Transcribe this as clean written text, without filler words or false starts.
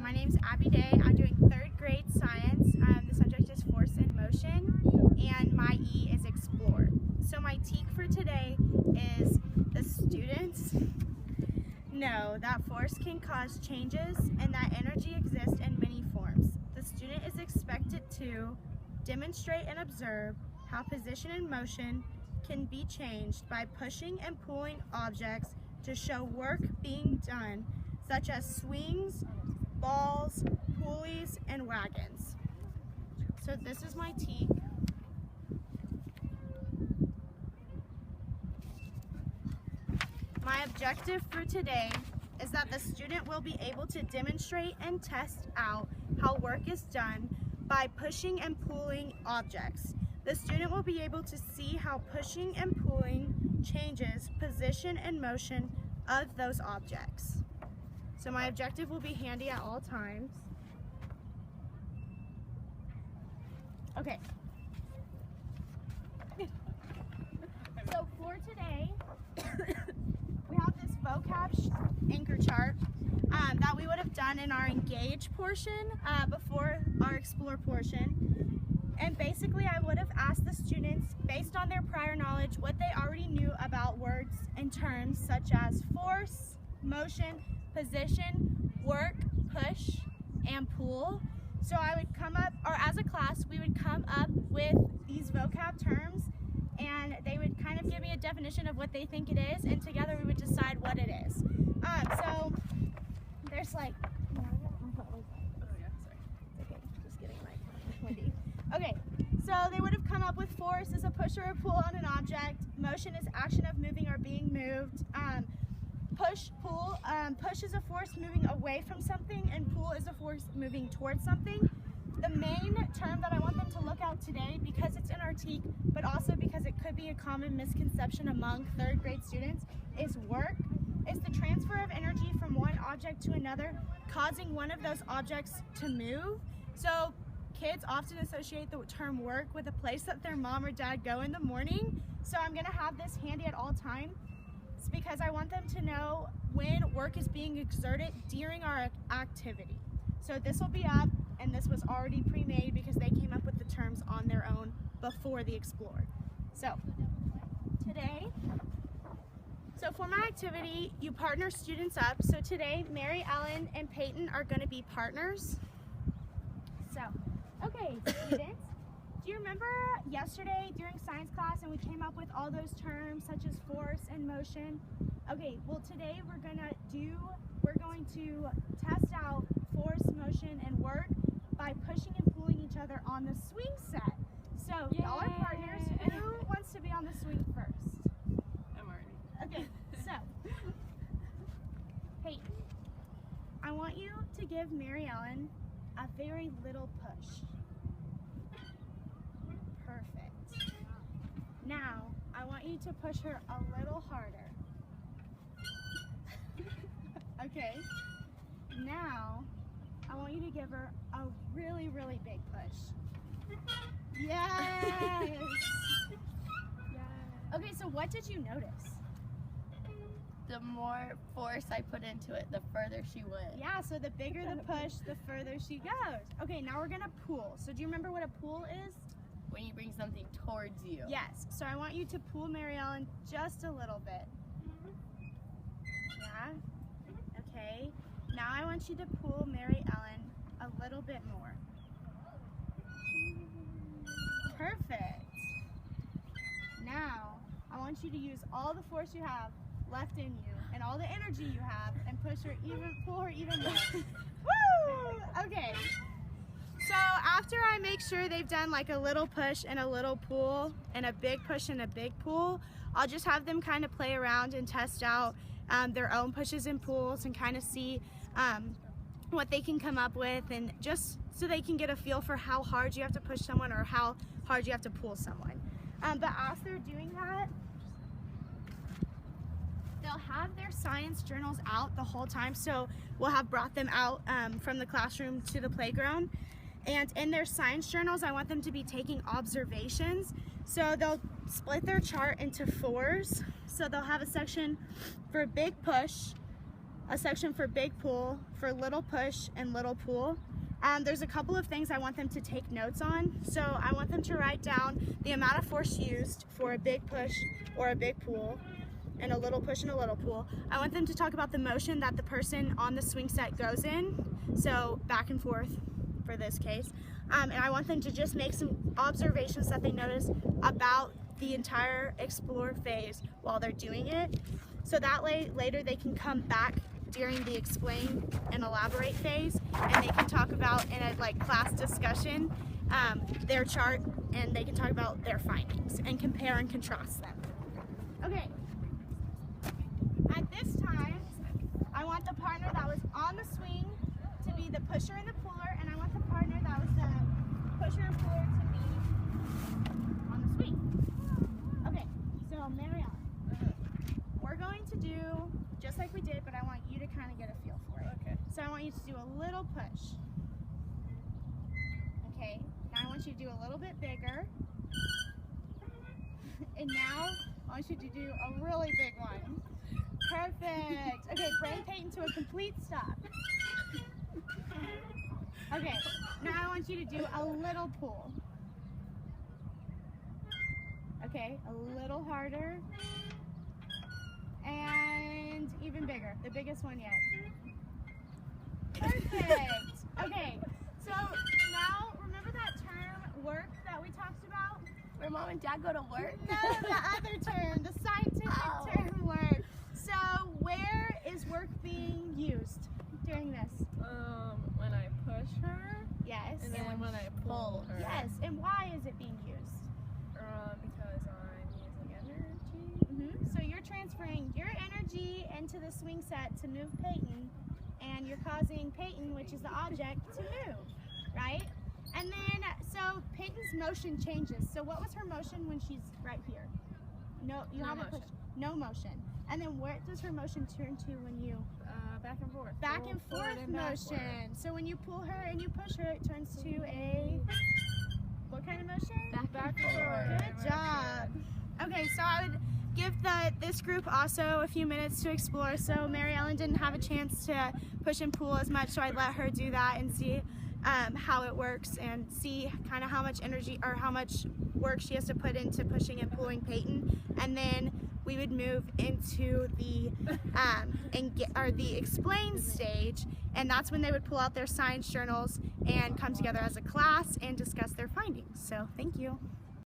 My name is Abby Day. I'm doing 3rd grade science. The subject is force and motion, and my E is explore. So my teak for today is the students know that force can cause changes and that energy exists in many forms. The student is expected to demonstrate and observe how position and motion can be changed by pushing and pulling objects to show work being done, such as swings, balls, pulleys, and wagons. So this is my teak. My objective for today is that the student will be able to demonstrate and test out how work is done by pushing and pulling objects. The student will be able to see how pushing and pulling changes position and motion of those objects. So my objective will be handy at all times. Okay. So for today, we have this vocab anchor chart that we would have done in our engage portion before our explore portion. And basically I would have asked the students, based on their prior knowledge, what they already knew about words and terms such as force, motion, position, work, push, and pull. So I would come up, or as a class, we would come up with these vocab terms and they would kind of give me a definition of what they think it is, and together we would decide what it is. So there's like, okay, so they would have come up with force is a push or a pull on an object. Motion is action of moving or being moved. Push, pull. Push is a force moving away from something, and pull is a force moving towards something. The main term that I want them to look out today, because it's in our teak, but also because it could be a common misconception among 3rd grade students, is work. It's the transfer of energy from one object to another, causing one of those objects to move. So kids often associate the term work with a place that their mom or dad go in the morning. So I'm gonna have this handy at all times because I want them to know when work is being exerted during our activity. So this will be up, and this was already pre-made because they came up with the terms on their own before the Explore. So today, for my activity, you partner students up. So today, Mary Ellen and Peyton are gonna be partners. So, okay, students, do you remember yesterday during science class and we came up with all those terms such as force and motion? Okay, well today we're going to test out force, motion, and work by pushing and pulling each other on the swing set. So, y'all are partners. Who wants to be on the swing first? I'm already. Okay, so, Peyton, I want you to give Mary Ellen a very little push. Perfect. Now, I want you to push her a little harder. Okay. Now, I want you to give her a really, really big push. Yes! Yes. Okay, so what did you notice? The more force I put into it, the further she went. Yeah, so the bigger the push, the further she goes. Okay, now we're gonna pull. So do you remember what a pull is? When you bring something towards you. Yes, so I want you to pull Mary Ellen just a little bit. Yeah? Okay. Now I want you to pull Mary Ellen a little bit more. Perfect. Now, I want you to use all the force you have left in you and all the energy you have and pull her even more. Woo! Okay. So after I make sure they've done like a little push and a little pull and a big push and a big pull, I'll just have them kind of play around and test out their own pushes and pulls and kind of see what they can come up with, and just so they can get a feel for how hard you have to push someone or how hard you have to pull someone. But as they're doing that, they'll have their science journals out the whole time. So we'll have brought them out from the classroom to the playground. And in their science journals, I want them to be taking observations. So they'll split their chart into 4s. So they'll have a section for big push, a section for big pull, for little push, and little pull. There's a couple of things I want them to take notes on. So I want them to write down the amount of force used for a big push or a big pull, and a little push and a little pull. I want them to talk about the motion that the person on the swing set goes in, so back and forth for this case. And I want them to just make some observations that they notice about the entire explore phase while they're doing it, so that later they can come back during the explain and elaborate phase, and they can talk about in a class discussion their chart, and they can talk about their findings and compare and contrast them. Okay, at this time I want the partner that was on the swing to be the pusher and the puller, and I want the partner that was the pusher and puller to be on the swing. Okay, so Mariella, we're going to do just like we did, but I want you to kind of get a feel for it. Okay. So I want you to do a little push. Okay, now I want you to do a little bit bigger. And now I want you to do a really big one. Perfect. Okay, bring Peyton to a complete stop. Okay, now I want you to do a little pull. Okay, a little harder. And even bigger, the biggest one yet. Perfect. Okay, so now remember that term work that we talked about? Where Mom and Dad go to work? No, the other term, the scientific term work. So where is work being used during this? When I push her, Yes. and then when I pull her. Yes, and why is it being used? Because I'm using energy. So you're transferring your energy into the swing set to move Peyton, and you're causing Peyton, which is the object, to move, right? And then, so Peyton's motion changes. So what was her motion when she's right here? No, you No haven't motion. pushed. No motion. And then where does her motion turn to when you? Back and forth. Back and Forward forth and motion. backward. So when you pull her and you push her, it turns to a, what kind of motion? Back and forward. Good job. Okay, so I would give this group also a few minutes to explore. So Mary Ellen didn't have a chance to push and pull as much, so I'd let her do that and see how it works, and see kind of how much energy or how much work she has to put into pushing and pulling Peyton. And then we would move into the the explain stage, and that's when they would pull out their science journals and come together as a class and discuss their findings. So thank you.